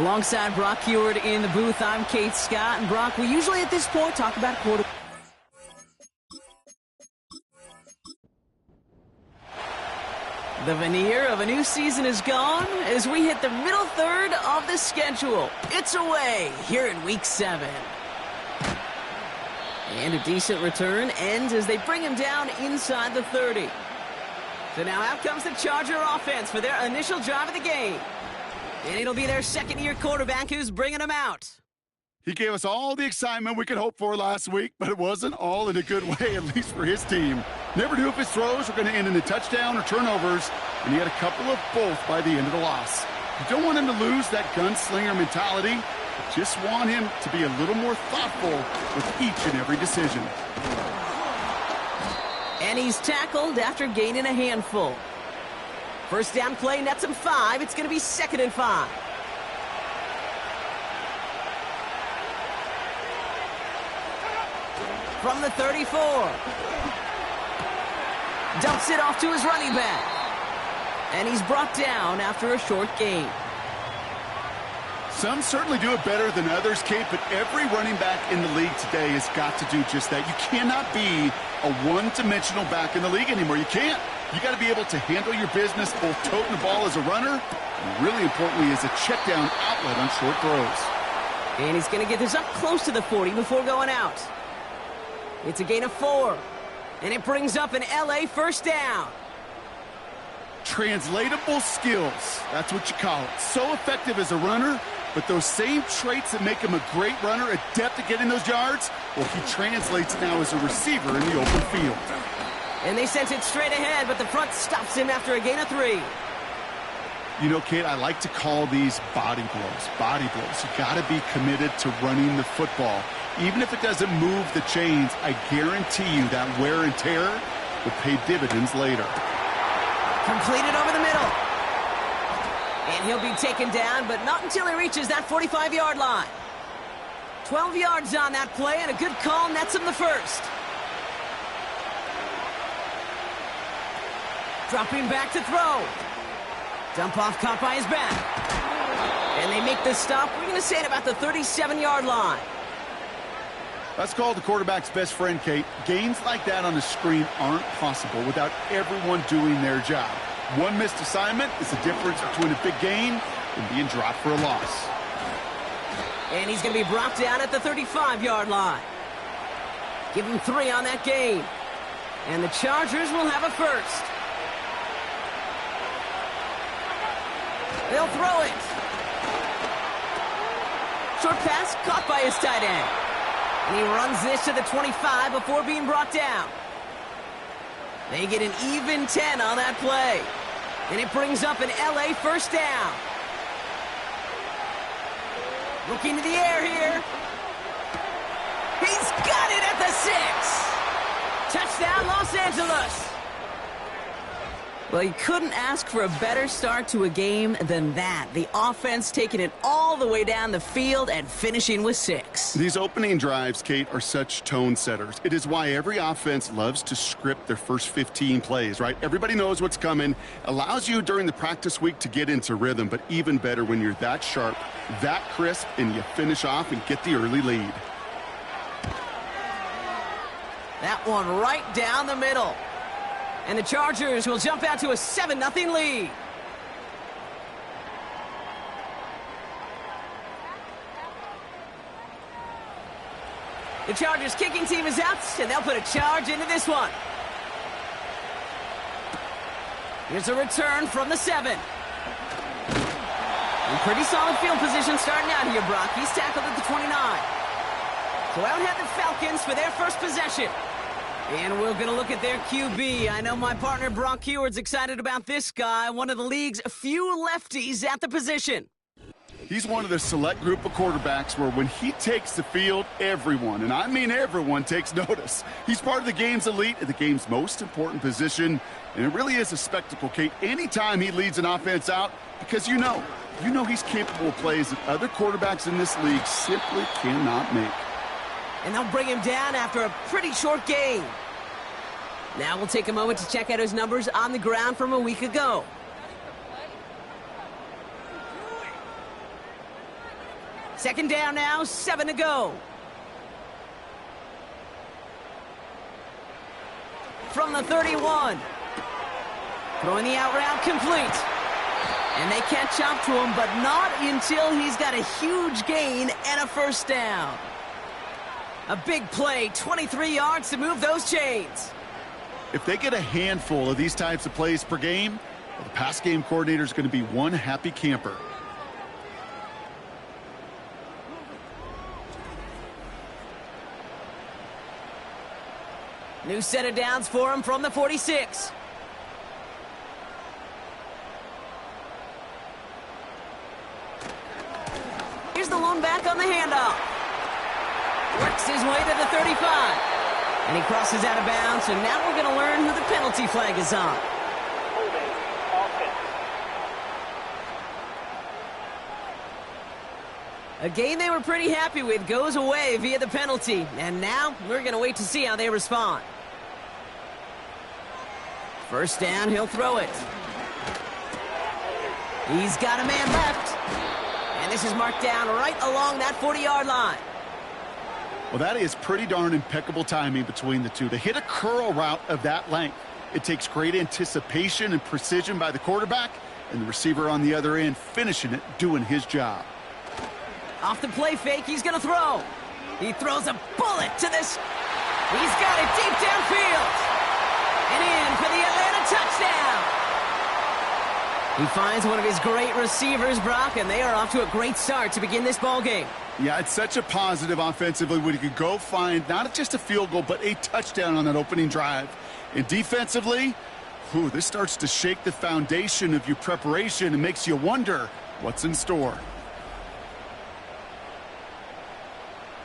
Alongside Brock Heward in the booth, I'm Kate Scott. And Brock, we usually at this point talk about quarterback. The veneer of a new season is gone as we hit the middle third of the schedule. It's away here in Week 7. And a decent return ends as they bring him down inside the 30. So now out comes the Charger offense for their initial drive of the game. And it'll be their second-year quarterback who's bringing them out. He gave us all the excitement we could hope for last week, but it wasn't all in a good way, at least for his team. Never knew if his throws were going to end in a touchdown or turnovers, and he had a couple of both by the end of the loss. You don't want him to lose that gunslinger mentality. You just want him to be a little more thoughtful with each and every decision. And he's tackled after gaining a handful. First down play nets him 5. It's going to be 2nd and 5. From the 34. Dumps it off to his running back. And he's brought down after a short gain. Some certainly do it better than others, Kate, but every running back in the league today has got to do just that. You cannot be a one-dimensional back in the league anymore. You can't. You got to be able to handle your business, both toting the ball as a runner, and really importantly as a check-down outlet on short throws. And he's going to get this up close to the 40 before going out. It's a gain of 4. And it brings up an LA first down. Translatable skills. That's what you call it. So effective as a runner, but those same traits that make him a great runner, adept at getting those yards, well, he translates now as a receiver in the open field. And they sent it straight ahead, but the front stops him after a gain of 3. You know, Kate, I like to call these body blows. Body blows. You got to be committed to running the football. Even if it doesn't move the chains, I guarantee you that wear and tear will pay dividends later. Completed over the middle. And he'll be taken down, but not until he reaches that 45-yard line. 12 yards on that play, and a good call nets him the first. Dropping back to throw. Dump off caught by his back. And they make the stop, we're going to say at about the 37-yard line. That's called the quarterback's best friend, Kate. Gains like that on the screen aren't possible without everyone doing their job. One missed assignment is the difference between a big gain and being dropped for a loss. And he's going to be brought down at the 35-yard line. Give him 3 on that gain. And the Chargers will have a first. They'll throw it. Short pass caught by his tight end. And he runs this to the 25 before being brought down. They get an even 10 on that play. And it brings up an LA first down. Looking to the air here. He's got it at the 6. Touchdown, Los Angeles. Well, you couldn't ask for a better start to a game than that. The offense taking it all the way down the field and finishing with 6. These opening drives, Kate, are such tone setters. It is why every offense loves to script their first 15 plays, right? Everybody knows what's coming. Allows you during the practice week to get into rhythm, but even better when you're that sharp, that crisp, and you finish off and get the early lead. That one right down the middle. And the Chargers will jump out to a 7-0 lead. The Chargers kicking team is out, and they'll put a charge into this one. Here's a return from the 7. In pretty solid field position starting out here, Brock. He's tackled at the 29. So out head the Falcons for their first possession. And we're going to look at their QB. I know my partner Brock Heward's excited about this guy, one of the league's few lefties at the position. He's one of the select group of quarterbacks where when he takes the field, everyone, and I mean everyone, takes notice. He's part of the game's elite at the game's most important position, and it really is a spectacle, Kate, anytime he leads an offense out, because you know he's capable of plays that other quarterbacks in this league simply cannot make. And they'll bring him down after a pretty short gain. Now we'll take a moment to check out his numbers on the ground from a week ago. Second down now, 7 to go. From the 31. Throwing the out route complete. And they catch up to him, but not until he's got a huge gain and a first down. A big play, 23 yards to move those chains. If they get a handful of these types of plays per game, well, the pass game coordinator is going to be one happy camper. New set of downs for him from the 46. Here's the lone back on the handoff. Works his way to the 35. And he crosses out of bounds, and now we're going to learn who the penalty flag is on. A game they were pretty happy with goes away via the penalty. And now we're going to wait to see how they respond. First down, he'll throw it. He's got a man left. And this is marked down right along that 40-yard line. Well, that is pretty darn impeccable timing between the two. To hit a curl route of that length, it takes great anticipation and precision by the quarterback, and the receiver on the other end finishing it, doing his job. Off the play fake, he's going to throw. He throws a bullet to this. He's got it deep downfield. And in for the Atlanta touchdown. He finds one of his great receivers, Brock, and they are off to a great start to begin this ball game. Yeah, it's such a positive offensively when you can go find not just a field goal, but a touchdown on that opening drive. And defensively, this starts to shake the foundation of your preparation and makes you wonder what's in store.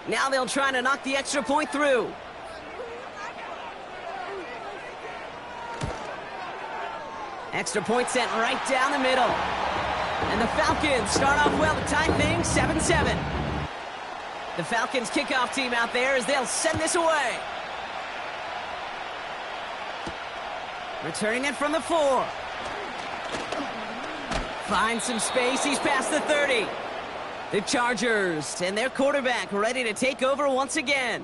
Now they'll try to knock the extra point through. Extra point sent right down the middle. And the Falcons start off well to tie things 7-7. The Falcons kickoff team out there as they'll send this away. Returning it from the 4. Finds some space. He's past the 30. The Chargers and their quarterback ready to take over once again.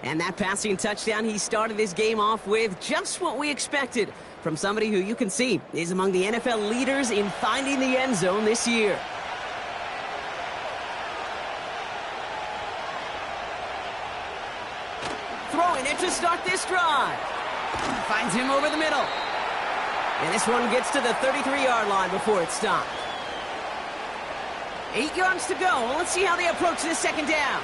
And that passing touchdown he started this game off with, just what we expected from somebody who you can see is among the NFL leaders in finding the end zone this year. Throwing it to start this drive. Finds him over the middle. And this one gets to the 33-yard line before it's stopped. 8 yards to go. Let's see how they approach this second down.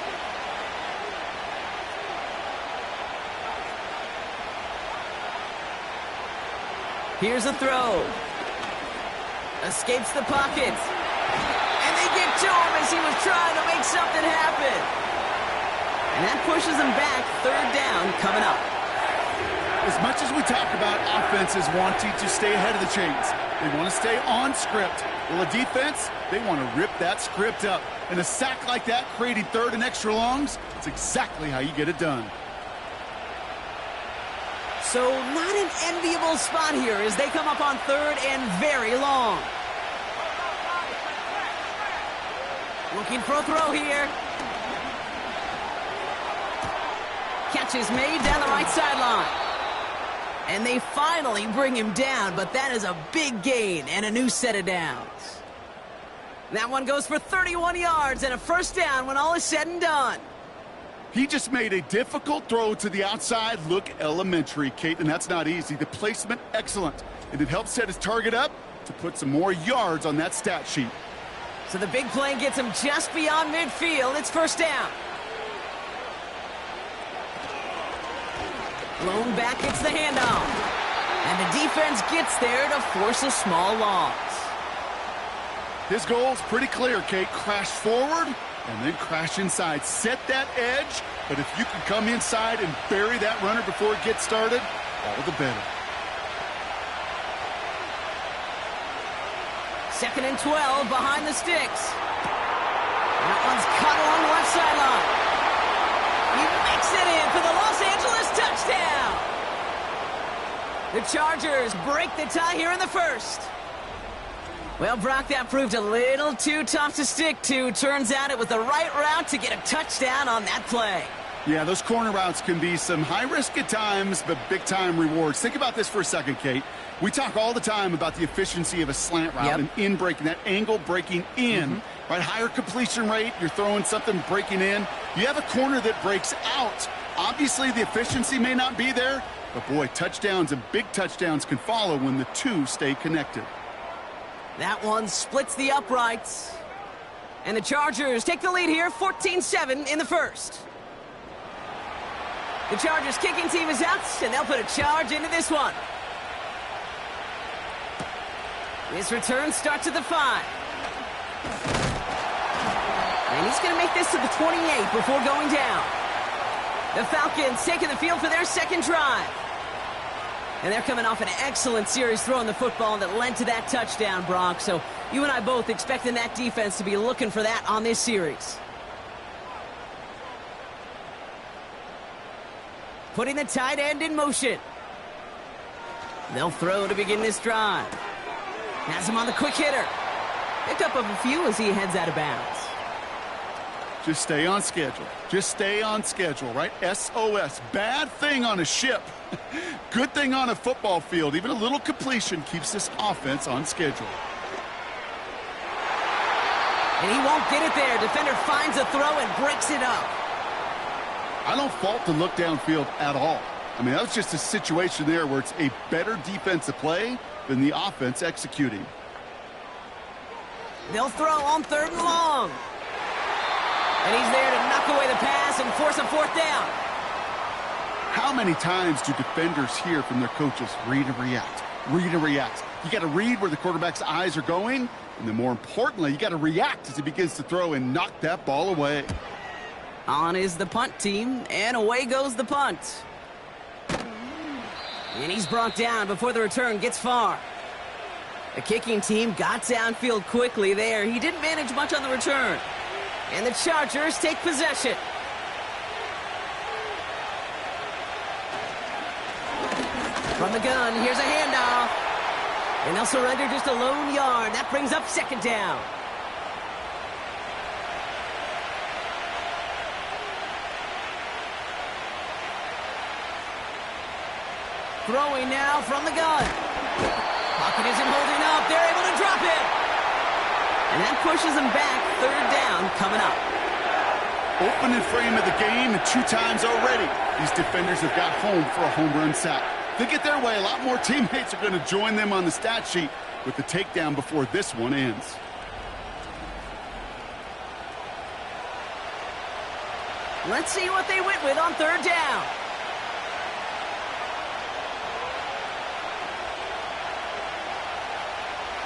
Here's a throw. Escapes the pocket. And they get to him as he was trying to make something happen. And that pushes them back. Third down coming up. As much as we talk about offenses wanting to stay ahead of the chains, they want to stay on script. Well, a defense, they want to rip that script up. And a sack like that, creating third and extra longs, it's exactly how you get it done. So not an enviable spot here as they come up on third and very long. Looking for a throw here. Catch is made down the right sideline. And they finally bring him down, but that is a big gain and a new set of downs. That one goes for 31 yards and a first down when all is said and done. He just made a difficult throw to the outside look elementary, Kate, and that's not easy. The placement, excellent. And it helps set his target up to put some more yards on that stat sheet. So the big play gets him just beyond midfield. It's first down. Lone back gets the handoff. And the defense gets there to force a small loss. His goal's pretty clear, Kate. Crash forward and then crash inside. Set that edge, but if you can come inside and bury that runner before it gets started, all the better. Second and 12 behind the sticks. That one's cut along the left sideline. He makes it in for the Los Angeles touchdown. The Chargers break the tie here in the first. Well, Brock, that proved a little too tough to stick to. Turns out it was the right route to get a touchdown on that play. Yeah, those corner routes can be some high risk at times, but big-time rewards. Think about this for a second, Kate. We talk all the time about the efficiency of a slant route and in breaking, that angle breaking in, right? Higher completion rate, you're throwing something breaking in. You have a corner that breaks out. Obviously, the efficiency may not be there, but boy, touchdowns and big touchdowns can follow when the two stay connected. That one splits the uprights. And the Chargers take the lead here, 14-7 in the first. The Chargers kicking team is out, and they'll put a charge into this one. This return starts at the 5. And he's going to make this to the 28 before going down. The Falcons taking the field for their second drive. And they're coming off an excellent series throwing the football that led to that touchdown, Brock. So you and I both expecting that defense to be looking for that on this series. Putting the tight end in motion. They'll throw to begin this drive. Has him on the quick hitter. Picked up a few as he heads out of bounds. Just stay on schedule. Just stay on schedule, right? SOS. Bad thing on a ship. Good thing on a football field. Even a little completion keeps this offense on schedule. And he won't get it there. Defender finds a throw and breaks it up. I don't fault the look downfield at all. I mean, that was just a situation there where it's a better defensive play than the offense executing. They'll throw on 3rd and long. And he's there to knock away the pass and force a 4th down. How many times do defenders hear from their coaches, read and react, read and react? You got to read where the quarterback's eyes are going, and then more importantly, you got to react as he begins to throw and knock that ball away. On is the punt team, and away goes the punt. And he's brought down before the return gets far. The kicking team got downfield quickly there. He didn't manage much on the return. And the Chargers take possession. From the gun, here's a handoff. And they'll surrender just a lone yard. That brings up 2nd down. Throwing now from the gun. Pocket isn't holding up. They're able to drop it. And that pushes them back. 3rd down coming up. Opening frame of the game, and 2 times already, these defenders have got home for a home run sack. They get their way, a lot more teammates are going to join them on the stat sheet with the takedown before this one ends. Let's see what they went with on 3rd down.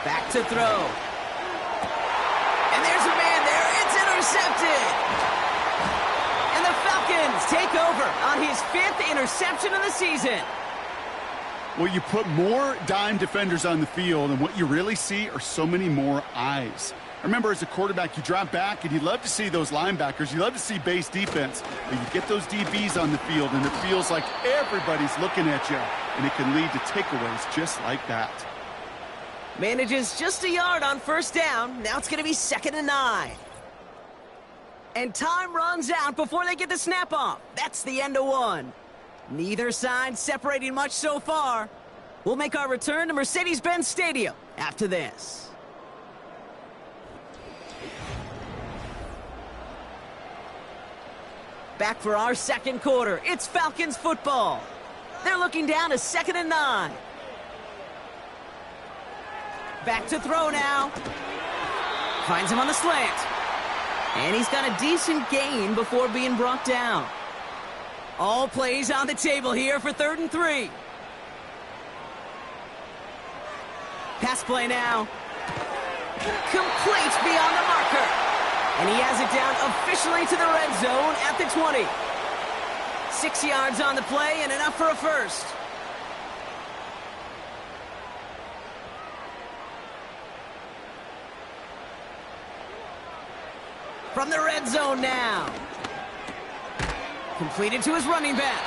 Back to throw. And there's a man there. It's intercepted. And the Falcons take over on his 5th interception of the season. Well, you put more dime defenders on the field, and what you really see are so many more eyes. Remember, as a quarterback, you drop back, and you love to see those linebackers. You love to see base defense. But you get those DBs on the field, and it feels like everybody's looking at you, and it can lead to takeaways just like that. Manages just a yard on 1st down. Now it's going to be 2nd and 9. And time runs out before they get the snap off. That's the end of one. Neither side separating much so far. We'll make our return to Mercedes-Benz Stadium after this. Back for our 2nd quarter. It's Falcons football. They're looking down to 2nd and 9. Back to throw now. Finds him on the slant. And he's got a decent gain before being brought down. All plays on the table here for 3rd and 3. Pass play now. Complete beyond the marker. And he has it down officially to the red zone at the 20. 6 yards on the play and enough for a first. From the red zone now. Completed to his running back.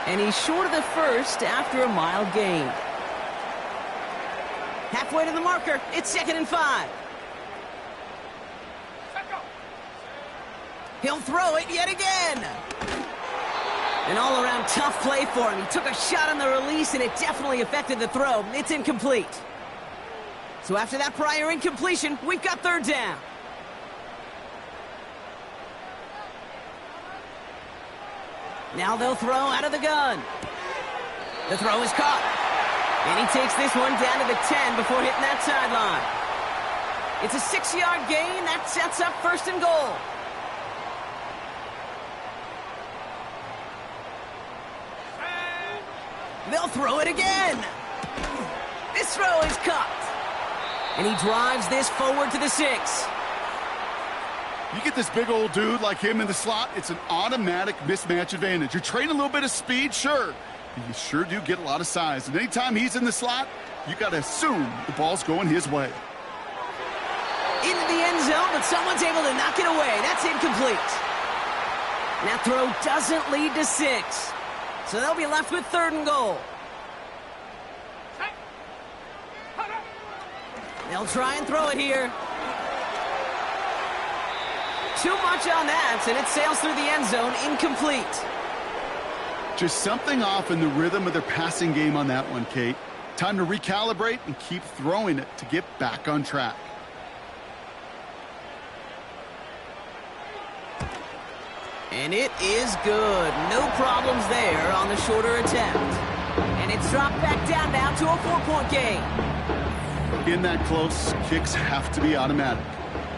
And he's short of the first after a mile gain. Halfway to the marker. It's 2nd and 5. He'll throw it yet again. An all-around tough play for him. He took a shot on the release, and it definitely affected the throw. It's incomplete. So after that prior incompletion, we've got 3rd down. Now they'll throw out of the gun. The throw is caught. And he takes this one down to the 10 before hitting that sideline. It's a 6-yard gain. That sets up 1st and goal. They'll throw it again. This throw is caught. And he drives this forward to the 6. You get this big old dude like him in the slot, it's an automatic mismatch advantage. You're trading a little bit of speed, sure. But you sure do get a lot of size. And anytime he's in the slot, you got to assume the ball's going his way. Into the end zone, but someone's able to knock it away. That's incomplete. That throw doesn't lead to 6. So they'll be left with 3rd and goal. They'll try and throw it here. Too much on that, and it sails through the end zone, incomplete. Just something off in the rhythm of their passing game on that one, Kate. Time to recalibrate and keep throwing it to get back on track. And it is good. No problems there on the shorter attempt. And it's dropped back down now to a 4-point game. In that close, kicks have to be automatic.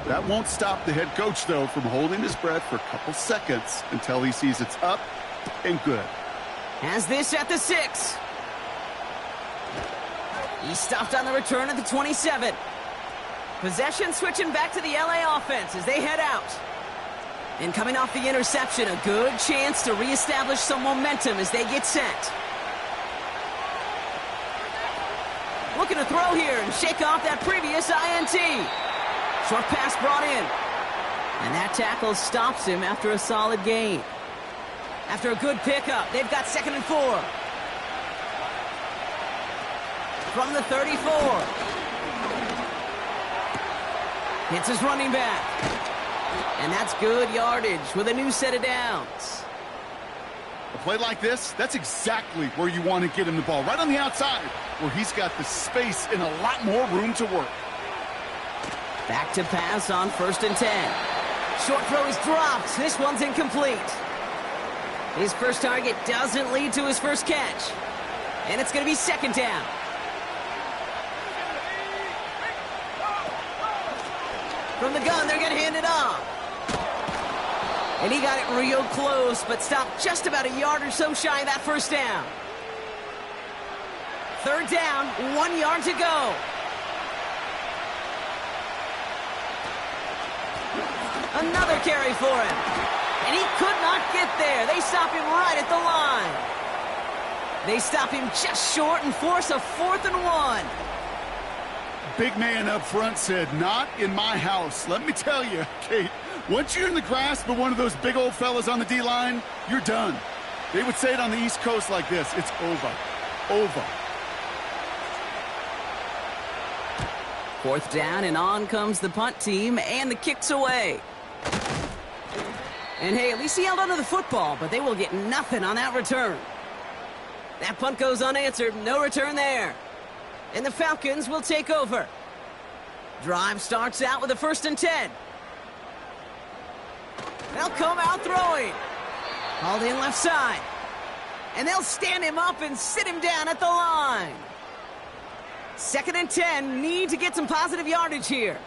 That won't stop the head coach, though, from holding his breath for a couple seconds until he sees it's up and good. Has this at the 6. He stopped on the return at the 27. Possession switching back to the LA offense as they head out. And coming off the interception, a good chance to reestablish some momentum as they get set. Looking to throw here and shake off that previous INT. Short pass brought in. And that tackle stops him after a solid gain. After a good pickup, they've got 2nd and 4. From the 34. Hits his running back. And that's good yardage with a new set of downs. A play like this, that's exactly where you want to get him the ball. Right on the outside, where he's got the space and a lot more room to work. Back to pass on 1st and 10. Short throw is dropped. This one's incomplete. His first target doesn't lead to his first catch. And it's going to be 2nd down. From the gun, they're going to hand it off. And he got it real close, but stopped just about a yard or so shy of that first down. 3rd down, 1 yard to go. Another carry for him. And he could not get there. They stop him right at the line. They stop him just short and force a 4th and 1. Big man up front said, "Not in my house." Let me tell you, Kate, once you're in the grasp of one of those big old fellas on the D-line, you're done. They would say it on the East Coast like this: it's over. Over. 4th down, and on comes the punt team, and the kick's away. And hey, at least he held onto the football, but they will get nothing on that return. That punt goes unanswered, no return there. And the Falcons will take over. Drive starts out with a 1st and 10. They'll come out throwing. Hauled in left side. And they'll stand him up and sit him down at the line. 2nd and 10, need to get some positive yardage here.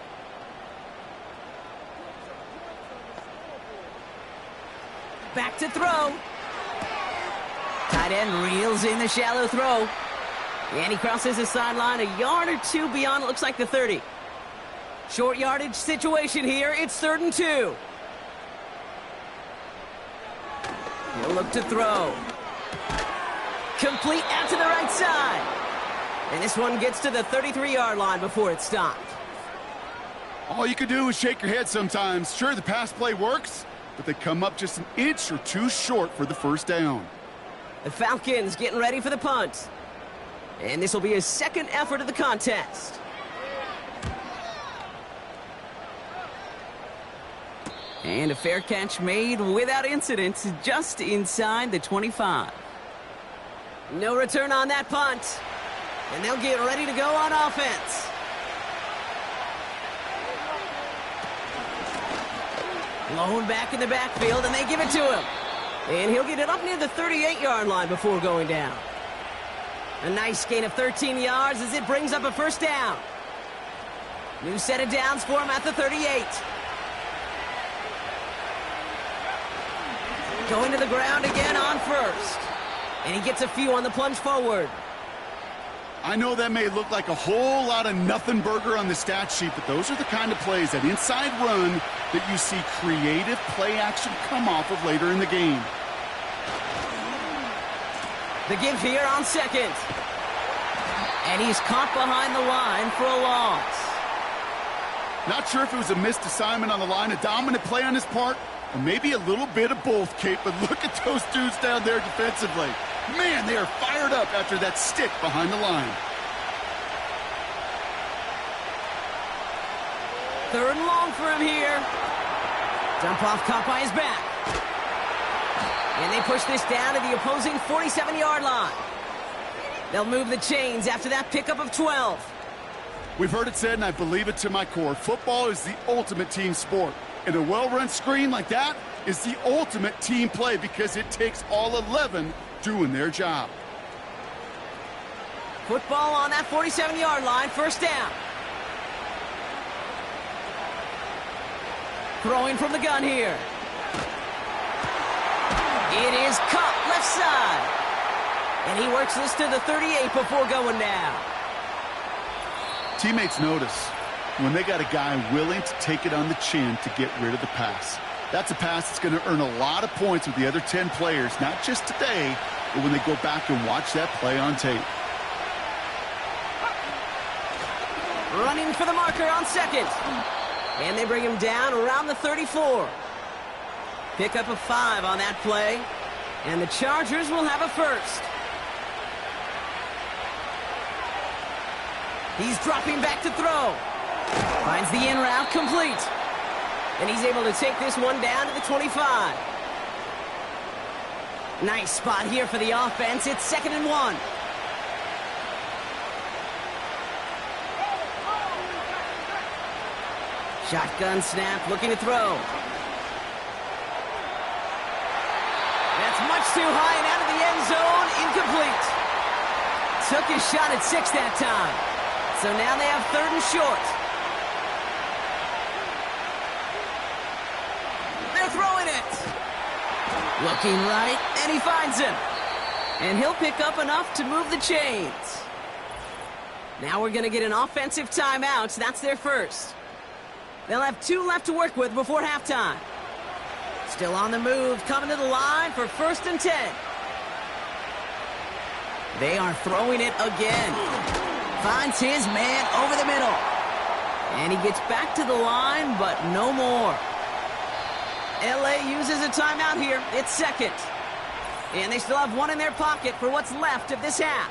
Back to throw. Tight end reels in the shallow throw. And he crosses the sideline a yard or two beyond, it looks like the 30. Short yardage situation here. It's 3rd and 2. He'll look to throw. Complete out to the right side. And this one gets to the 33-yard line before it's stopped. All you can do is shake your head sometimes. Sure, the pass play works, but they come up just an inch or two short for the 1st down. The Falcons getting ready for the punt. And this will be his second effort of the contest. And a fair catch made without incident, just inside the 25. No return on that punt. And they'll get ready to go on offense. Blown back in the backfield, and they give it to him. And he'll get it up near the 38-yard line before going down. A nice gain of 13 yards as it brings up a first down. New set of downs for him at the 38. Going to the ground again on first. And he gets a few on the plunge forward. I know that may look like a whole lot of nothing burger on the stat sheet, but those are the kind of plays, that inside run, that you see creative play action come off of later in the game. The give here on second. And he's caught behind the line for a loss. Not sure if it was a missed assignment on the line, a dominant play on his part, or maybe a little bit of both, Kate, but look at those dudes down there defensively. Man, they are fired up after that stick behind the line. Third and long for him here. Dump off caught by his back. And they push this down to the opposing 47-yard line. They'll move the chains after that pickup of 12. We've heard it said, and I believe it to my core, football is the ultimate team sport. And a well-run screen like that is the ultimate team play because it takes all 11 doing their job. Football on that 47-yard line, first down. Throwing from the gun here. It is caught left side. And he works this to the 38 before going down. Teammates notice when they got a guy willing to take it on the chin to get rid of the pass. That's a pass that's going to earn a lot of points with the other 10 players, not just today, but when they go back and watch that play on tape. Running for the marker on second. And they bring him down around the 34. Pickup of 5 on that play. And the Chargers will have a first. He's dropping back to throw. Finds the in route complete. And he's able to take this one down to the 25. Nice spot here for the offense. It's 2nd and 1. Shotgun snap, looking to throw. That's much too high and out of the end zone. Incomplete. Took his shot at 6 that time. So now they have 3rd and short. They're throwing it. Looking right, and he finds him. And he'll pick up enough to move the chains. Now we're going to get an offensive timeout. That's their first. They'll have 2 left to work with before halftime. Still on the move, coming to the line for 1st and 10. They are throwing it again. Finds his man over the middle. And he gets back to the line, but no more. LA uses a timeout here. It's 2nd. And they still have 1 in their pocket for what's left of this half.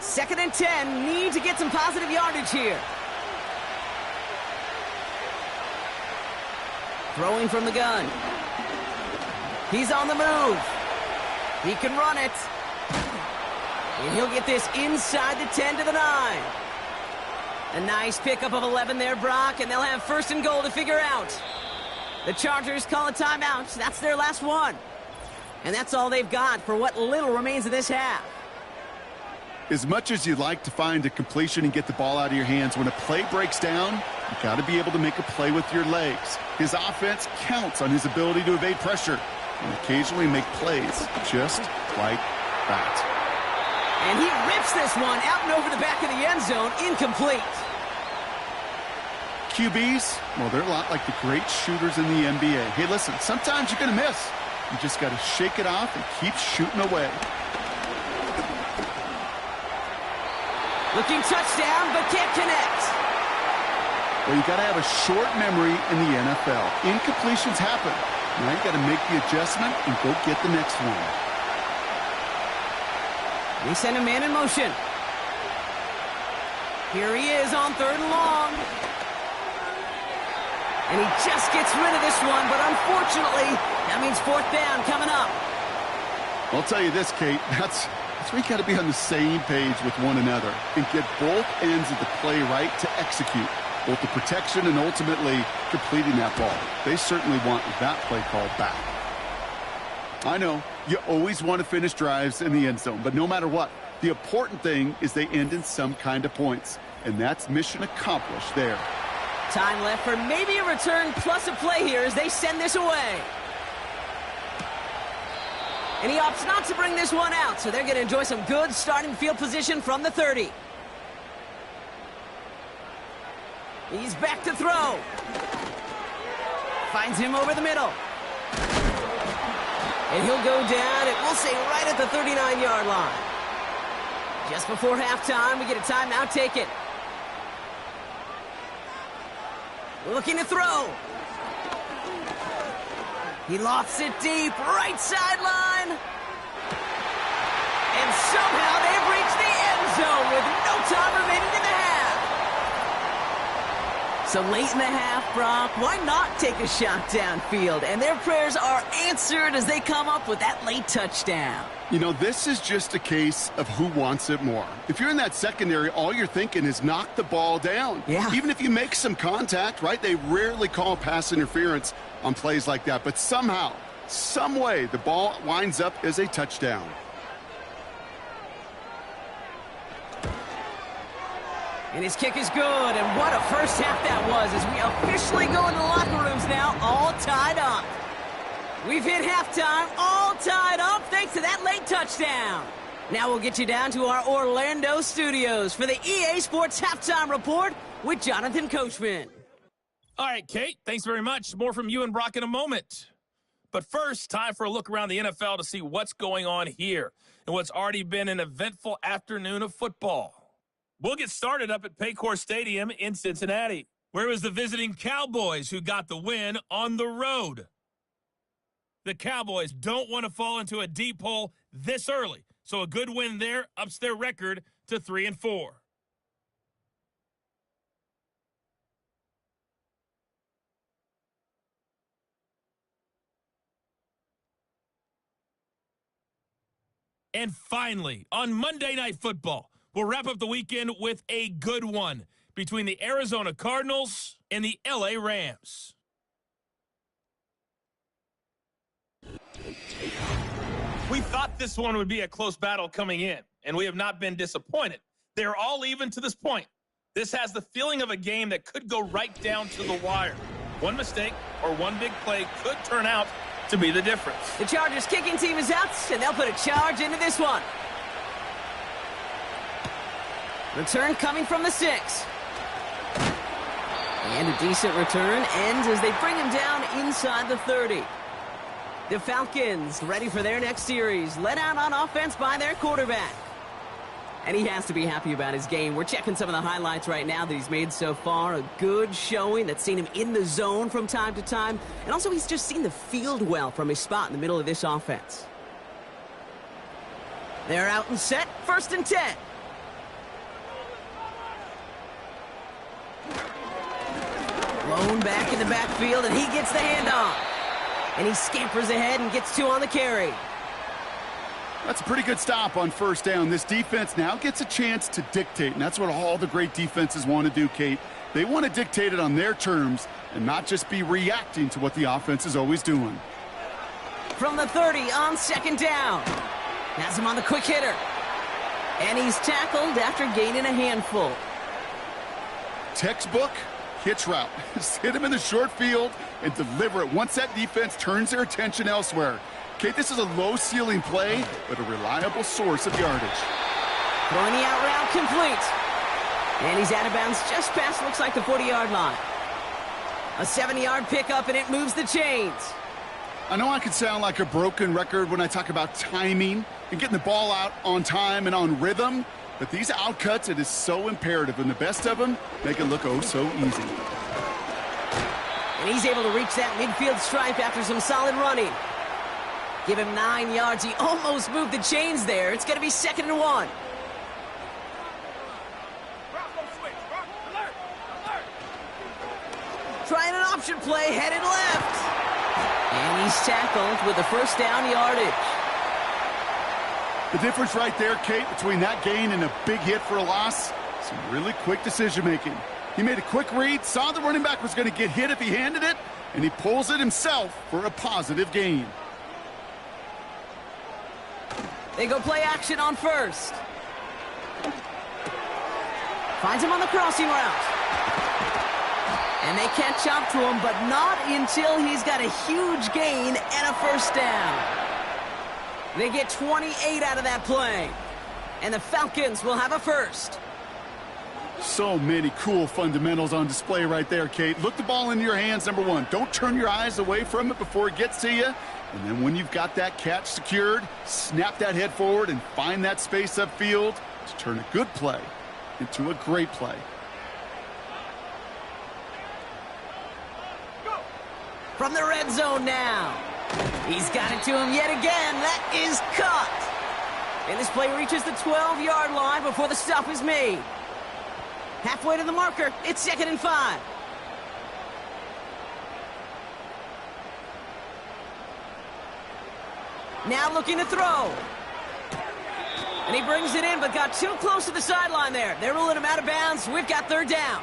2nd and 10. Need to get some positive yardage here. Throwing from the gun. He's on the move. He can run it. And he'll get this inside the 10 to the 9. A nice pickup of 11 there, Brock, and they'll have 1st and goal to figure out. The Chargers call a timeout. That's their last one. And that's all they've got for what little remains of this half. As much as you'd like to find a completion and get the ball out of your hands, when a play breaks down, you've got to be able to make a play with your legs. His offense counts on his ability to evade pressure and occasionally make plays just like that. And he rips this one out and over the back of the end zone, incomplete. QBs, well, they're a lot like the great shooters in the NBA. Hey, listen, sometimes you're going to miss. You just got to shake it off and keep shooting away. Looking touchdown, but can't connect. Well, you got to have a short memory in the NFL. Incompletions happen. Now you got to make the adjustment and go get the next one. They send a man in motion. Here he is on 3rd and long. And he just gets rid of this one, but unfortunately, that means 4th down coming up. I'll tell you this, Kate, that's where you got to be on the same page with one another and get both ends of the play right to execute both the protection and ultimately completing that ball. They certainly want that play call back. I know you always want to finish drives in the end zone, but no matter what, the important thing is they end in some kind of points, and that's mission accomplished there. Time left for maybe a return plus a play here as they send this away. And he opts not to bring this one out, so they're going to enjoy some good starting field position from the 30. He's back to throw. Finds him over the middle. And he'll go down, and we'll say right at the 39-yard line. Just before halftime, we get a timeout taken. Looking to throw. He lofts it deep, right sideline. And somehow they've reached the end zone with no time remaining in the half. So late in the half, Brock, why not take a shot downfield? And their prayers are answered as they come up with that late touchdown. You know, this is just a case of who wants it more. If you're in that secondary, all you're thinking is knock the ball down. Yeah. Even if you make some contact, right? They rarely call pass interference on plays like that. But somehow, some way, the ball winds up as a touchdown. And his kick is good, and what a first half that was as we officially go into the locker rooms now, all tied up. We've hit halftime, all tied up, thanks to that late touchdown. Now we'll get you down to our Orlando studios for the EA Sports Halftime Report with Jonathan Coachman. All right, Kate, thanks very much. More from you and Brock in a moment. But first, time for a look around the NFL to see what's going on here and what's already been an eventful afternoon of football. We'll get started up at Paycor Stadium in Cincinnati, where it was the visiting Cowboys who got the win on the road. The Cowboys don't want to fall into a deep hole this early, so a good win there ups their record to 3-4. And finally, on Monday Night Football, we'll wrap up the weekend with a good one between the Arizona Cardinals and the LA Rams. We thought this one would be a close battle coming in, and we have not been disappointed. They're all even to this point. This has the feeling of a game that could go right down to the wire. One mistake or one big play could turn out to be the difference. The Chargers kicking team is out, and they'll put a charge into this one. Return coming from the 6. And a decent return ends as they bring him down inside the 30. The Falcons ready for their next series, led out on offense by their quarterback. And he has to be happy about his game. We're checking some of the highlights right now that he's made so far. A good showing that's seen him in the zone from time to time. And also he's just seen the field well from his spot in the middle of this offense. They're out and set, 1st and 10. Blown back in the backfield, and he gets the handoff. And he scampers ahead and gets 2 on the carry. That's a pretty good stop on 1st down. This defense now gets a chance to dictate, and that's what all the great defenses want to do, Kate. They want to dictate it on their terms and not just be reacting to what the offense is always doing. From the 30 on 2nd down. Has him on the quick hitter. And he's tackled after gaining a handful. Textbook hitch route. Just hit him in the short field and deliver it once that defense turns their attention elsewhere. Kate, this is a low-ceiling play, but a reliable source of yardage. Throwing the out route complete. And he's out of bounds just past, looks like, the 40-yard line. A 70-yard pickup, and it moves the chains. I know I can sound like a broken record when I talk about timing and getting the ball out on time and on rhythm, but these outcuts, it is so imperative, and the best of them make it look oh so easy. And he's able to reach that midfield stripe after some solid running. Give him 9 yards. He almost moved the chains there. It's going to be 2nd and 1. Trying an option play, headed left. And he's tackled with the first down yardage. The difference right there, Kate, between that gain and a big hit for a loss, some really quick decision-making. He made a quick read, saw the running back was going to get hit if he handed it, and he pulls it himself for a positive gain. They go play action on first. Finds him on the crossing route. And they catch up to him, but not until he's got a huge gain and a first down. They get 28 out of that play. And the Falcons will have a first. So many cool fundamentals on display right there, Kate. Look the ball into your hands, number one. Don't turn your eyes away from it before it gets to you. And then when you've got that catch secured, snap that head forward and find that space upfield to turn a good play into a great play. From the red zone now. He's got it to him yet again. That is caught. And this play reaches the 12-yard line before the stop is made. Halfway to the marker. It's 2nd and 5. Now looking to throw. And he brings it in, but got too close to the sideline there. They're ruling him out of bounds. We've got 3rd down.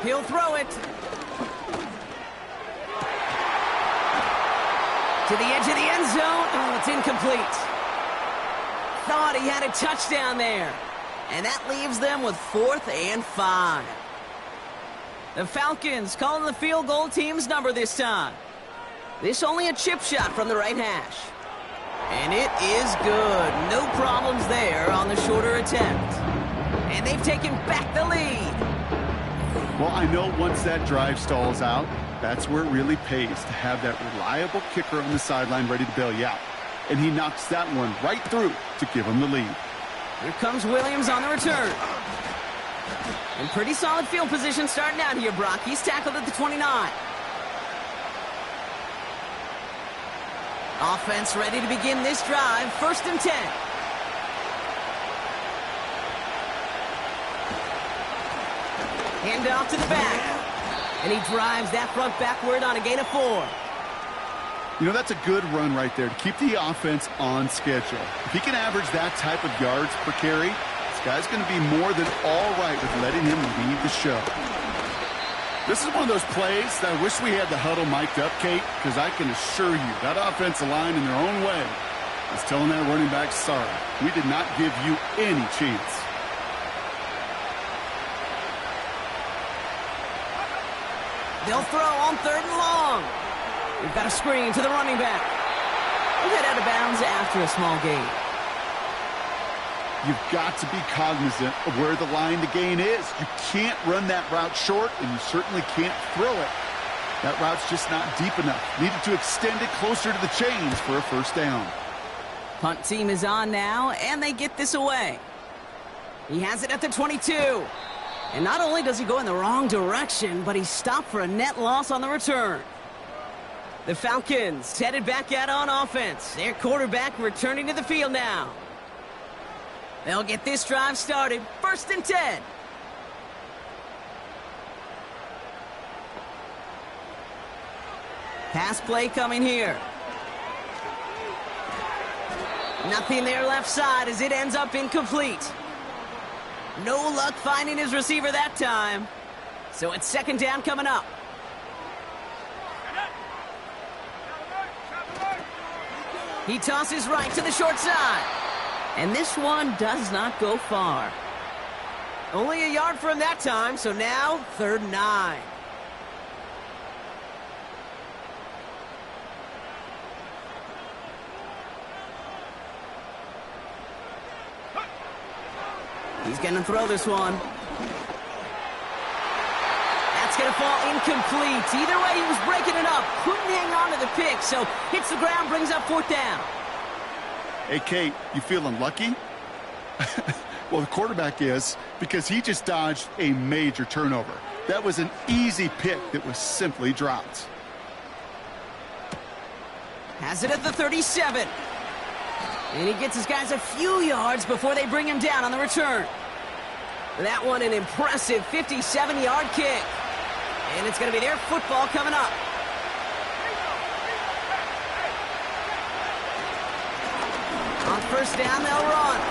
He'll throw it. To the edge of the end zone. Oh, it's incomplete. Thought he had a touchdown there. And that leaves them with 4th and 5. The Falcons calling the field goal team's number this time. This only a chip shot from the right hash. And it is good. No problems there on the shorter attempt. And they've taken back the lead. Well, I know once that drive stalls out, that's where it really pays to have that reliable kicker on the sideline ready to bail you out. And he knocks that one right through to give him the lead. Here comes Williams on the return. In pretty solid field position starting out here, Brock. He's tackled at the 29. Offense ready to begin this drive. 1st and 10. Hand off to the back. And he drives that front backward on a gain of 4. You know, that's a good run right there to keep the offense on schedule. If he can average that type of yards per carry, this guy's going to be more than all right with letting him lead the show. This is one of those plays that I wish we had the huddle mic'd up, Kate, because I can assure you that offensive line in their own way is telling that running back, sorry, we did not give you any chance. They'll throw on 3rd and long. We've got a screen to the running back. We'll head out of bounds after a small gain. You've got to be cognizant of where the line to gain is. You can't run that route short, and you certainly can't throw it. That route's just not deep enough. Needed to extend it closer to the chains for a first down. Punt team is on now, and they get this away. He has it at the 22. And not only does he go in the wrong direction, but he's stopped for a net loss on the return. The Falcons headed back out on offense. Their quarterback returning to the field now. They'll get this drive started. 1st and 10. Pass play coming here. Nothing there left side as it ends up incomplete. No luck finding his receiver that time. So it's 2nd down coming up. He tosses right to the short side. And this one does not go far. Only a yard for him that time, so now 3rd and 9. He's going to throw this one. That's going to fall incomplete. Either way, he was breaking it up. Couldn't hang on to the pick, so hits the ground, brings up 4th down. Hey, Kate, you feeling lucky? Well, the quarterback is, because he just dodged a major turnover. That was an easy pick that was simply dropped. Has it at the 37. And he gets his guys a few yards before they bring him down on the return. That one an impressive 57-yard kick. And it's going to be their football coming up. On first down, they'll run.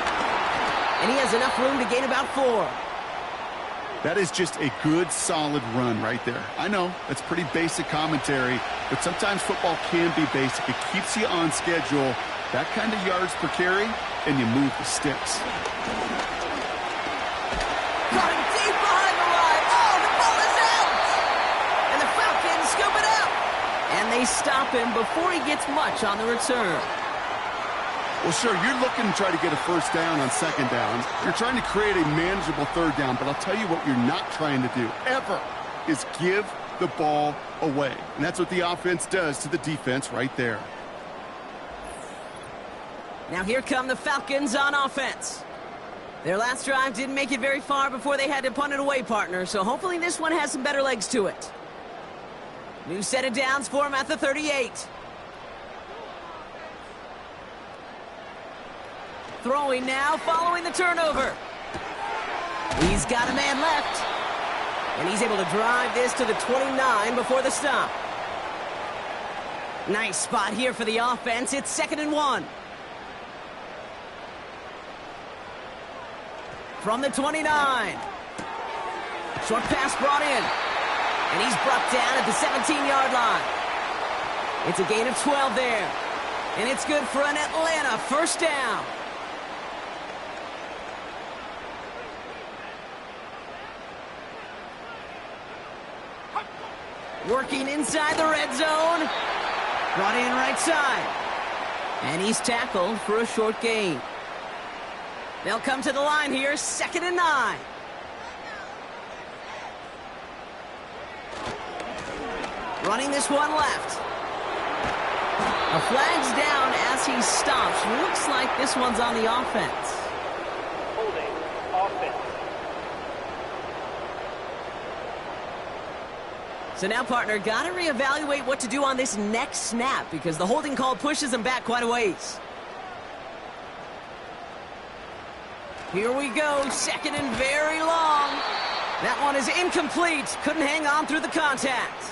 And he has enough room to gain about 4. That is just a good, solid run right there. I know, that's pretty basic commentary, but sometimes football can be basic. It keeps you on schedule, that kind of yards per carry, and you move the sticks. Got him deep behind the line. Oh, the ball is out! And the Falcons scoop it up. And they stop him before he gets much on the return. Well, sure, you're looking to try to get a first down on second down. You're trying to create a manageable third down, but I'll tell you what you're not trying to do, ever, is give the ball away. And that's what the offense does to the defense right there. Now here come the Falcons on offense. Their last drive didn't make it very far before they had to punt it away, partner, so hopefully this one has some better legs to it. New set of downs for him at the 38. Throwing now, following the turnover. He's got a man left. And he's able to drive this to the 29 before the stop. Nice spot here for the offense. It's 2nd and 1. From the 29. Short pass brought in. And he's brought down at the 17-yard line. It's a gain of 12 there. And it's good for an Atlanta first down. Working inside the red zone. Brought in right side. And he's tackled for a short gain. They'll come to the line here, 2nd and 9. Running this one left. A flag's down as he stops. Looks like this one's on the offense. Holding offense. So now, partner, got to reevaluate what to do on this next snap because the holding call pushes him back quite a ways. Here we go, 2nd and very long. That one is incomplete. Couldn't hang on through the contact.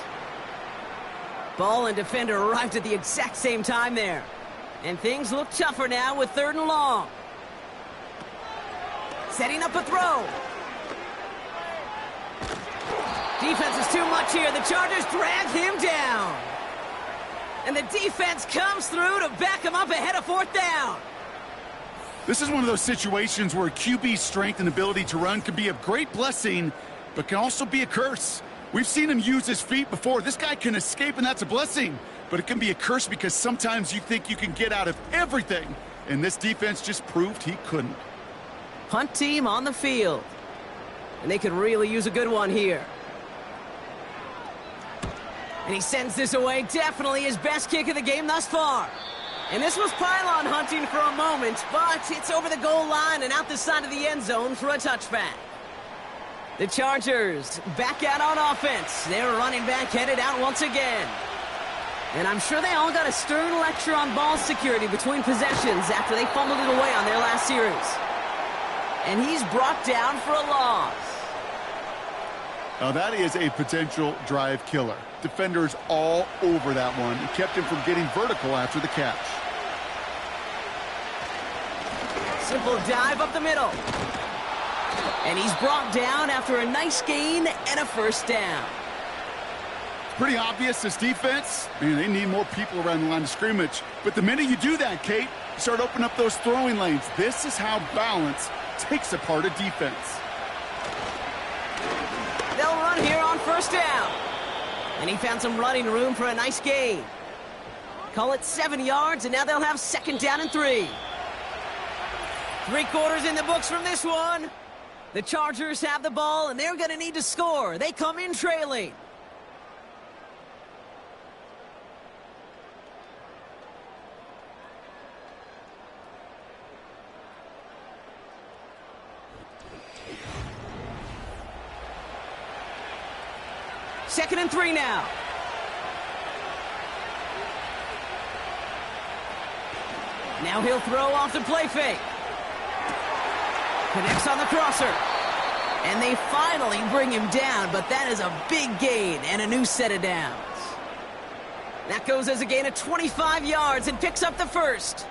Ball and defender arrived at the exact same time there. And things look tougher now with 3rd and long. Setting up a throw. Defense is too much here. The Chargers drag him down. And the defense comes through to back him up ahead of 4th down. This is one of those situations where QB's strength and ability to run can be a great blessing, but can also be a curse. We've seen him use his feet before. This guy can escape, and that's a blessing. But it can be a curse because sometimes you think you can get out of everything, and this defense just proved he couldn't. Punt team on the field. And they could really use a good one here. And he sends this away. Definitely his best kick of the game thus far. And this was pylon hunting for a moment, but it's over the goal line and out the side of the end zone for a touchback. The Chargers back out on offense. Their running back headed out once again. And I'm sure they all got a stern lecture on ball security between possessions after they fumbled it away on their last series. And he's brought down for a loss. Now that is a potential drive killer. Defenders all over that one. It kept him from getting vertical after the catch. Simple dive up the middle. And he's brought down after a nice gain and a first down. Pretty obvious, this defense, man, they need more people around the line of scrimmage. But the minute you do that, Kate, you start opening up those throwing lanes. This is how balance takes apart a defense. They'll run here on first down. And he found some running room for a nice gain. Call it 7 yards, and now they'll have 2nd down and 3. 3 quarters in the books from this one. The Chargers have the ball, and they're going to need to score. They come in trailing. 2nd and 3 now. Now he'll throw off the play fake. Connects on the crosser. And they finally bring him down, but that is a big gain and a new set of downs. That goes as a gain of 25 yards and picks up the first.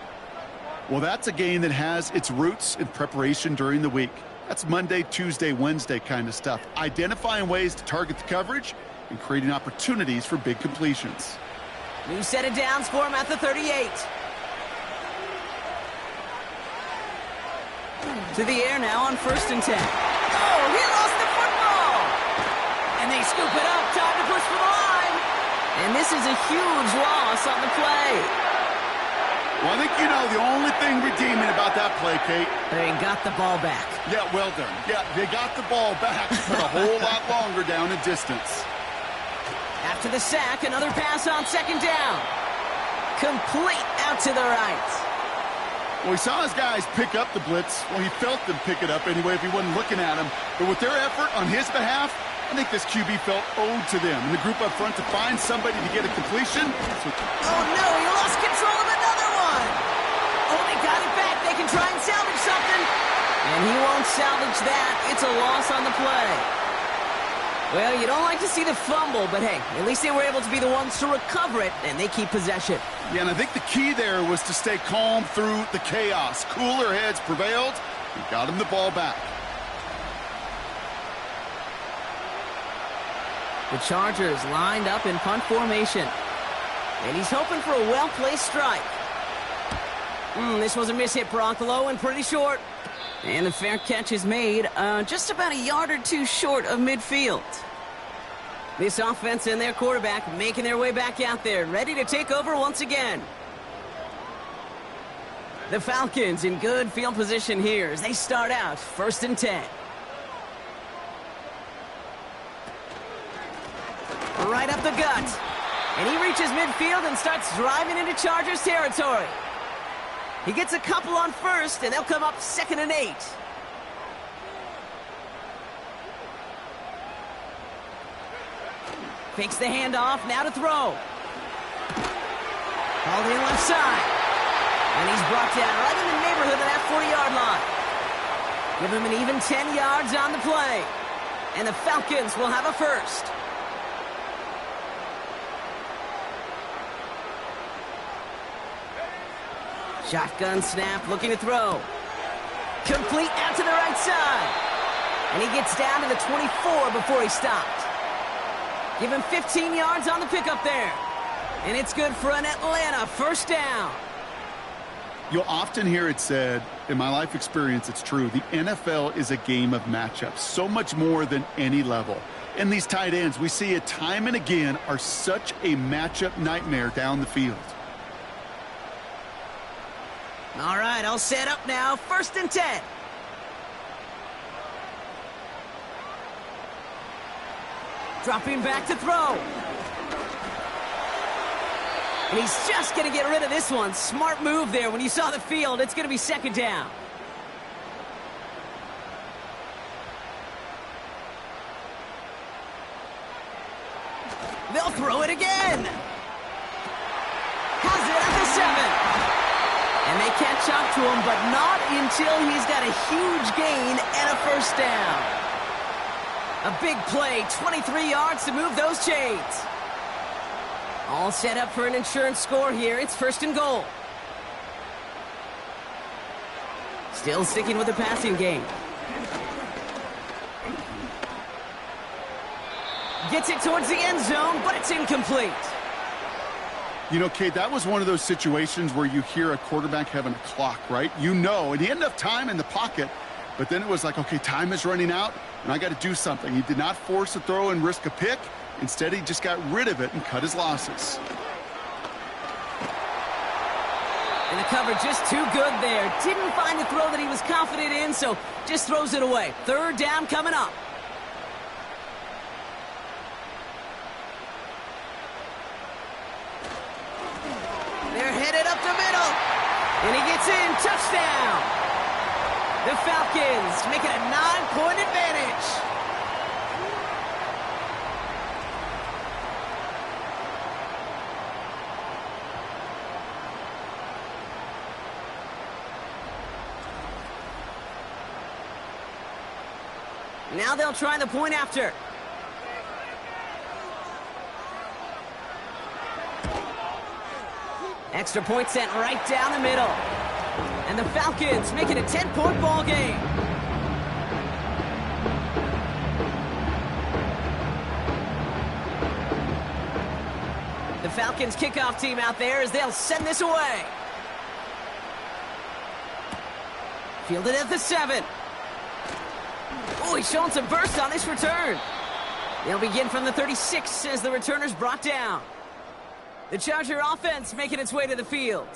Well, that's a gain that has its roots in preparation during the week. That's Monday, Tuesday, Wednesday kind of stuff. Identifying ways to target the coverage and creating opportunities for big completions. New set of downs for him at the 38. To the air now on 1st and 10. Oh, he lost the football! And they scoop it up. Time to push for the line. And this is a huge loss on the play. Well, I think you know the only thing redeeming about that play, Kate. They got the ball back. Yeah, well done. Yeah, they got the ball back, but a whole lot longer down in distance. After the sack, another pass on 2nd down. Complete out to the right. Well, he saw his guys pick up the blitz. Well, he felt them pick it up anyway if he wasn't looking at him. But with their effort on his behalf, I think this QB felt owed to them. And the group up front to find somebody to get a completion. Oh, no, he lost control of another one. Oh, they got it back. They can try and salvage something. And he won't salvage that. It's a loss on the play. Well, you don't like to see the fumble, but hey, at least they were able to be the ones to recover it, and they keep possession. Yeah, and I think the key there was to stay calm through the chaos. Cooler heads prevailed and got him the ball back. The Chargers lined up in punt formation. And he's hoping for a well-placed strike. This was a miss-hit, Brock, low and pretty short. And the fair catch is made just about a yard or two short of midfield. This offense and their quarterback making their way back out there, ready to take over once again. The Falcons in good field position here as they start out 1st and 10. Right up the gut. And he reaches midfield and starts driving into Chargers territory. He gets a couple on 1st, and they'll come up 2nd and 8. Fakes the handoff, now to throw. Called in left side. And he's brought down right in the neighborhood of that 40-yard line. Give him an even 10 yards on the play. And the Falcons will have a first. Shotgun snap, looking to throw. Complete out to the right side. And he gets down to the 24 before he stopped. Give him 15 yards on the pickup there. And it's good for an Atlanta 1st down. You'll often hear it said, in my life experience, it's true, the NFL is a game of matchups, so much more than any level. And these tight ends, we see it time and again, are such a matchup nightmare down the field. All right, I'll set up now. 1st and 10. Dropping back to throw. And he's just going to get rid of this one. Smart move there. When you saw the field, it's going to be 2nd down. They'll throw it again. Has it at the 7. And they catch up to him, but not until he's got a huge gain and a 1st down. A big play, 23 yards to move those chains. All set up for an insurance score here. It's 1st and goal. Still sticking with the passing game. Gets it towards the end zone, but it's incomplete. You know, Kate, that was one of those situations where you hear a quarterback having a clock, right? You know, and he had enough time in the pocket, but then it was like, okay, time is running out, and I got to do something. He did not force a throw and risk a pick. Instead, he just got rid of it and cut his losses. And the cover just too good there. Didn't find the throw that he was confident in, so just throws it away. 3rd down coming up. They're headed up the middle. And he gets in. Touchdown. The Falcons make it a 9-point advantage. Now they'll try the point after. Extra point sent right down the middle. And the Falcons make it a 10-point ball game. The Falcons kickoff team out there as they'll send this away. Fielded at the 7. Oh, he's showing some burst on this return. They'll begin from the 36 as the returner's brought down. The Charger offense making its way to the field.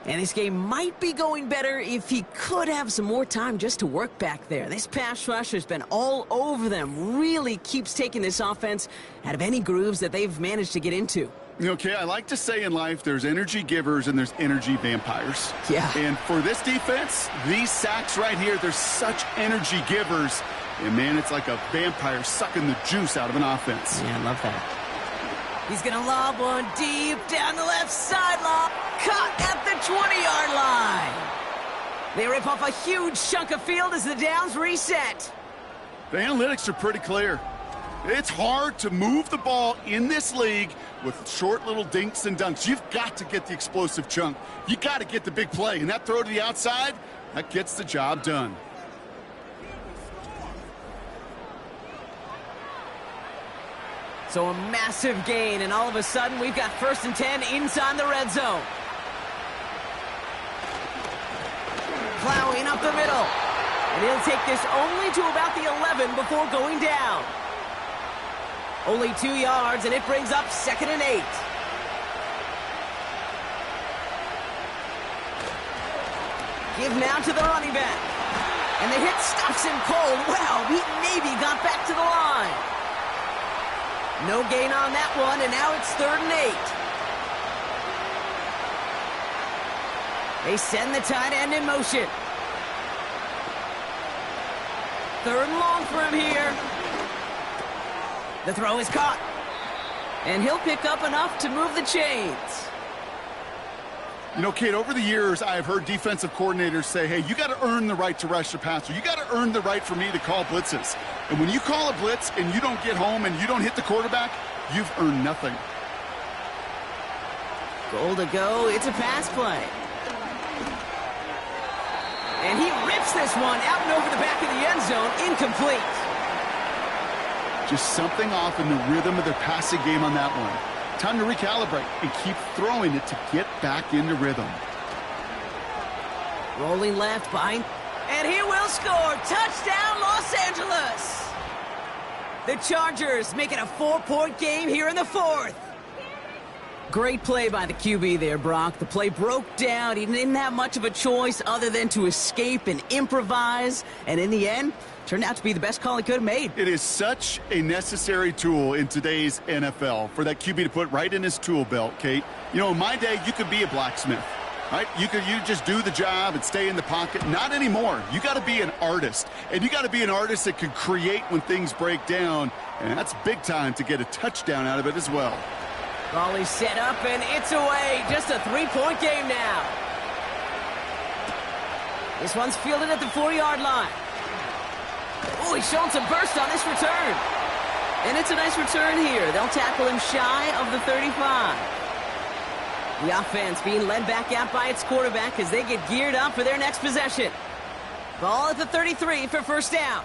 And this game might be going better if he could have some more time just to work back there. This pass rush has been all over them. Really keeps taking this offense out of any grooves that they've managed to get into. Okay, I like to say in life there's energy givers and there's energy vampires. Yeah. And for this defense, these sacks right here, they're such energy givers. And, man, it's like a vampire sucking the juice out of an offense. Yeah, I love that. He's going to lob one deep down the left sideline. Caught at the 20-yard line. They rip off a huge chunk of field as the downs reset. The analytics are pretty clear. It's hard to move the ball in this league with short little dinks and dunks. You've got to get the explosive chunk. You got to get the big play. And that throw to the outside, that gets the job done. So a massive gain, and all of a sudden we've got 1st and 10 inside the red zone. Plowing up the middle. And he'll take this only to about the 11 before going down. Only 2 yards, and it brings up 2nd and 8. Give now to the running back. And the hit stops him cold. Wow, he maybe got back to the line. No gain on that one, and now it's 3rd and 8. They send the tight end in motion. 3rd and long for him here. The throw is caught. And he'll pick up enough to move the chains. You know, Kate, over the years, I've heard defensive coordinators say, hey, you got to earn the right to rush the passer. You got to earn the right for me to call blitzes. And when you call a blitz and you don't get home and you don't hit the quarterback, you've earned nothing. Goal to go. It's a pass play. And he rips this one out and over the back of the end zone. Incomplete. Just something off in the rhythm of their passing game on that one. Time to recalibrate and keep throwing it to get back into rhythm. Rolling left behind. And he will score. Touchdown, Los Angeles. The Chargers make it a 4-point game here in the 4th. Great play by the QB there, Brock. The play broke down. He didn't have much of a choice other than to escape and improvise. And in the end, turned out to be the best call he could have made. It is such a necessary tool in today's NFL for that QB to put right in his tool belt, Kate. You know, in my day, you could be a blacksmith, right? You just do the job and stay in the pocket. Not anymore. You got to be an artist. And you got to be an artist that can create when things break down. And that's big time to get a touchdown out of it as well. Ball set up, and it's away. Just a 3-point game now. This one's fielded at the 4-yard line. Oh, he's showing some burst on this return. And it's a nice return here. They'll tackle him shy of the 35. The offense being led back out by its quarterback as they get geared up for their next possession. Ball at the 33 for 1st down.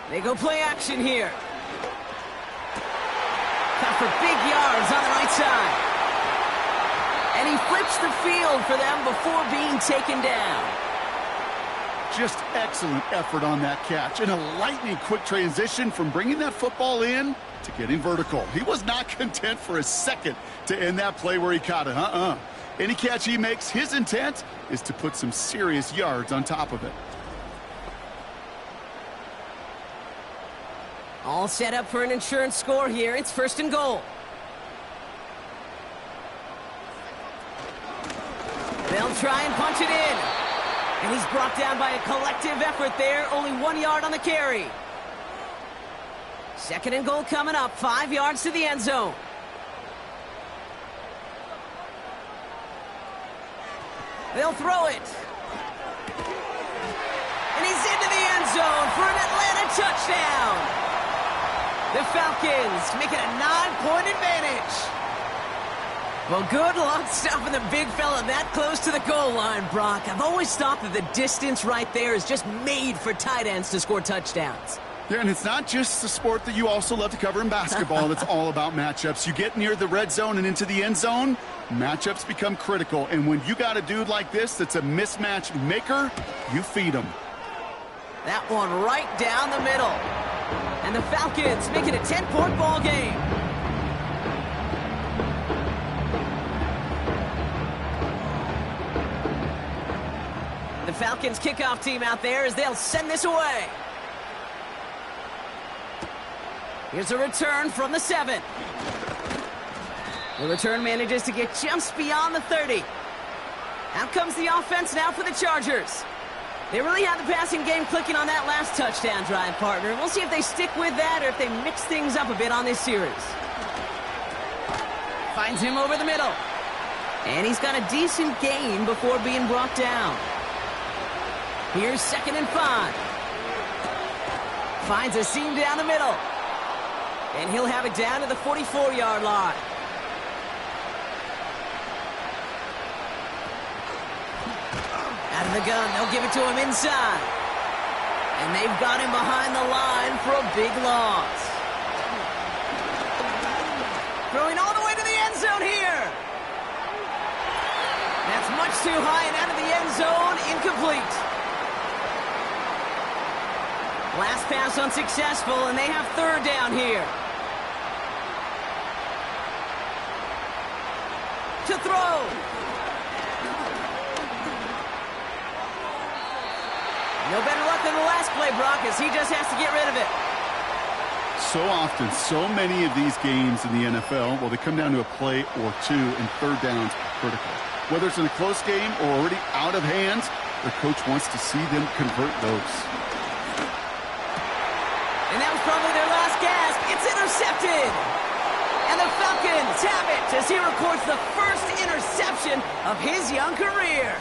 They go play action here. Cut for big yards on the right side. And he flips the field for them before being taken down. Just excellent effort on that catch. And a lightning-quick transition from bringing that football in to getting vertical. He was not content for a second to end that play where he caught it. Any catch he makes, his intent is to put some serious yards on top of it. All set up for an insurance score here. It's 1st and goal. They'll try and punch it in. And he's brought down by a collective effort there. Only 1 yard on the carry. 2nd and goal coming up. 5 yards to the end zone. They'll throw it. And he's into the end zone for an Atlanta touchdown. The Falcons make it a 9-point advantage. Well, good luck stopping the big fella that close to the goal line, Brock. I've always thought that the distance right there is just made for tight ends to score touchdowns. Yeah, and it's not just a sport that you also love to cover in basketball. It's all about matchups. You get near the red zone and into the end zone, matchups become critical. And when you got a dude like this that's a mismatch maker, you feed him. That one right down the middle. And the Falcons make it a 10-point ball game. The Falcons kickoff team out there as they'll send this away. Here's a return from the 7. The return manages to get just beyond the 30. Out comes the offense now for the Chargers. They really had the passing game clicking on that last touchdown drive, partner. We'll see if they stick with that or if they mix things up a bit on this series. Finds him over the middle. And he's got a decent gain before being brought down. Here's 2nd and 5. Finds a seam down the middle. And he'll have it down to the 44-yard line. Out of the gun, they'll give it to him inside. And they've got him behind the line for a big loss. Throwing all the way to the end zone here. That's much too high and out of the end zone, incomplete. Last pass unsuccessful, and they have 3rd down here. To throw. No better luck than the last play, Brock, as he just has to get rid of it. So often, so many of these games in the NFL, well, they come down to a play or two, and 3rd downs are critical. Whether it's in a close game or already out of hands, the coach wants to see them convert those. And that was probably their last gasp. It's intercepted. And the Falcons have it as he records the first interception of his young career.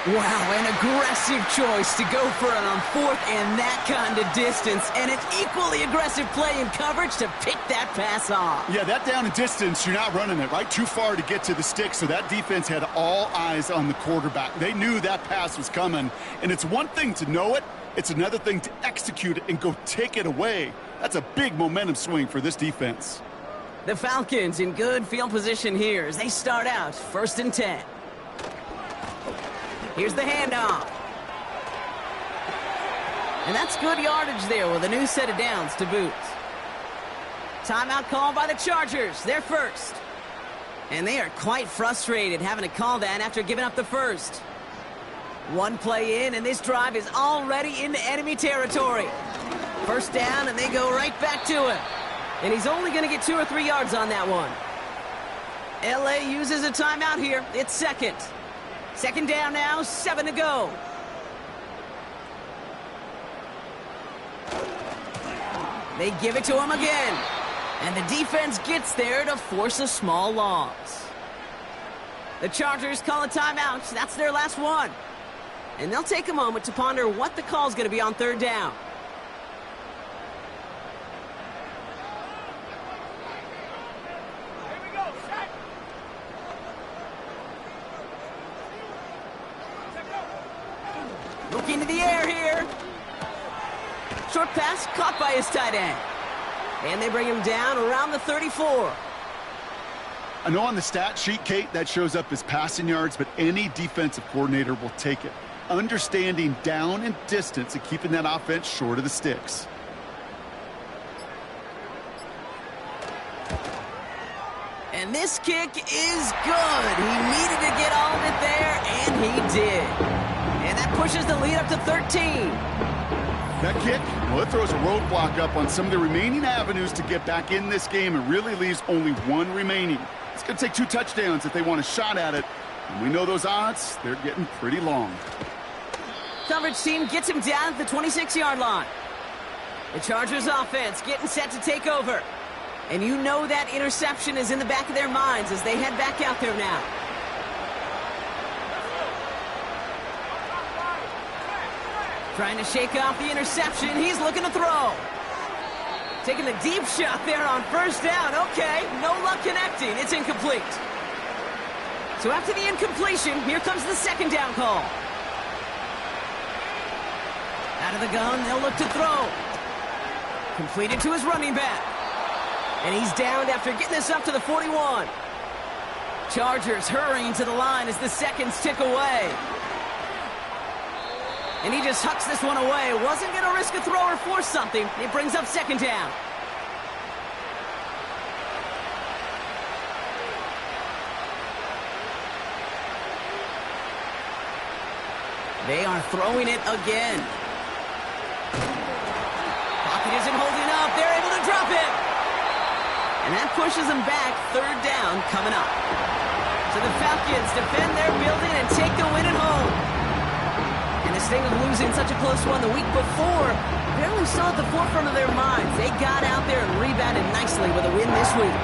Wow, an aggressive choice to go for it on 4th and that kind of distance, and an equally aggressive play in coverage to pick that pass off. Yeah, that down and distance, you're not running it, right? Too far to get to the stick, so that defense had all eyes on the quarterback. They knew that pass was coming, and it's one thing to know it, it's another thing to execute it and go take it away. That's a big momentum swing for this defense. The Falcons in good field position here as they start out 1st and 10. Here's the handoff. And that's good yardage there with a new set of downs to boot. Timeout called by the Chargers. They're first. And they are quite frustrated having to call that after giving up the first. One play in, and this drive is already into enemy territory. 1st down, and they go right back to him. And he's only going to get 2 or 3 yards on that one. LA uses a timeout here. It's 2nd. 2nd down now, 7 to go. They give it to him again. And the defense gets there to force a small loss. The Chargers call a timeout. That's their last one. And they'll take a moment to ponder what the call's going to be on 3rd down. Looking to the air here. Short pass caught by his tight end. And they bring him down around the 34. I know on the stat sheet, Kate, that shows up as passing yards, but any defensive coordinator will take it. Understanding down and distance and keeping that offense short of the sticks. And this kick is good. He needed to get all of it there, and he did. And that pushes the lead up to 13. That kick, well, it throws a roadblock up on some of the remaining avenues to get back in this game and really leaves only one remaining. It's going to take 2 touchdowns if they want a shot at it. And we know those odds, they're getting pretty long. Coverage team gets him down at the 26-yard line. The Chargers offense getting set to take over. And you know that interception is in the back of their minds as they head back out there now. Trying to shake off the interception. He's looking to throw. Taking the deep shot there on first down. Okay, no luck connecting. It's incomplete. So after the incompletion, here comes the second down call. Out of the gun, they'll look to throw. Completed to his running back. And he's downed after getting this up to the 41. Chargers hurrying to the line as the seconds tick away. And he just hucks this one away. Wasn't going to risk a throw or force something. It brings up second down. They are throwing it again. Pocket isn't holding up. They're able to drop it. And that pushes them back. Third down coming up. So the Falcons defend their building and take the win at home. And instead of losing such a close one the week before, barely saw at the forefront of their minds. They got out there and rebounded nicely with a win this week.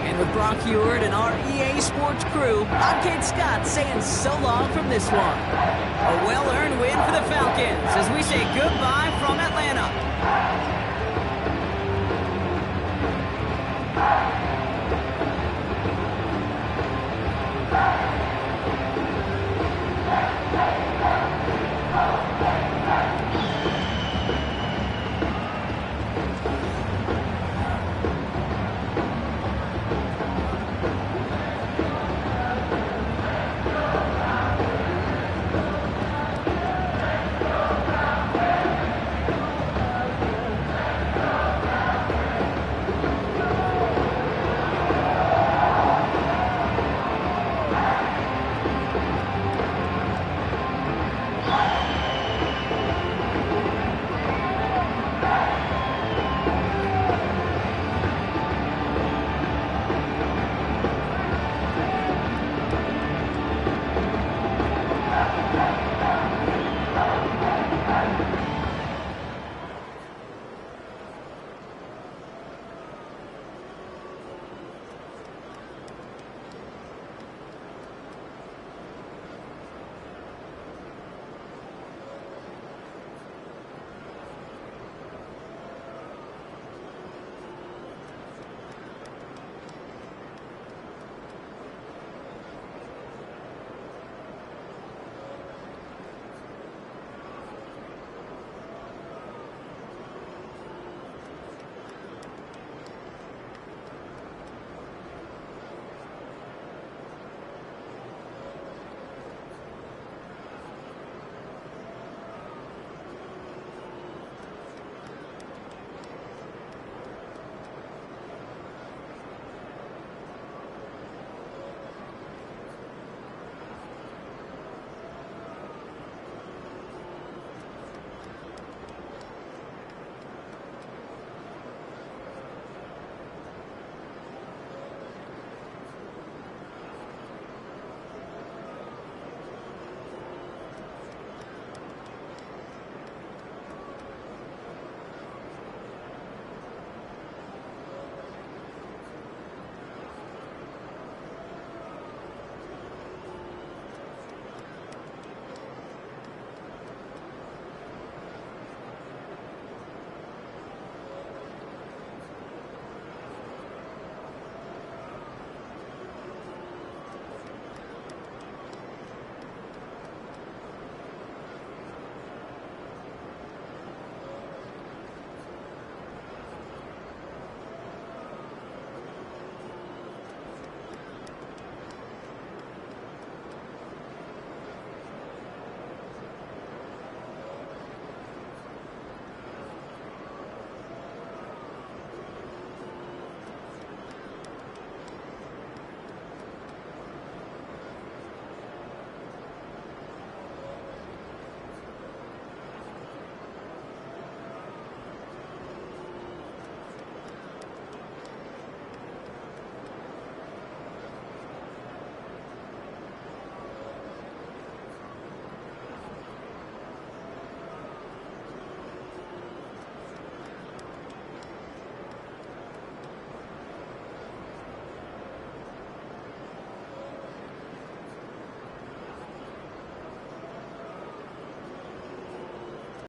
And with Brock Heward and our EA Sports crew, I'm Kate Scott saying so long from this one. A well-earned win for the Falcons as we say goodbye from Atlanta.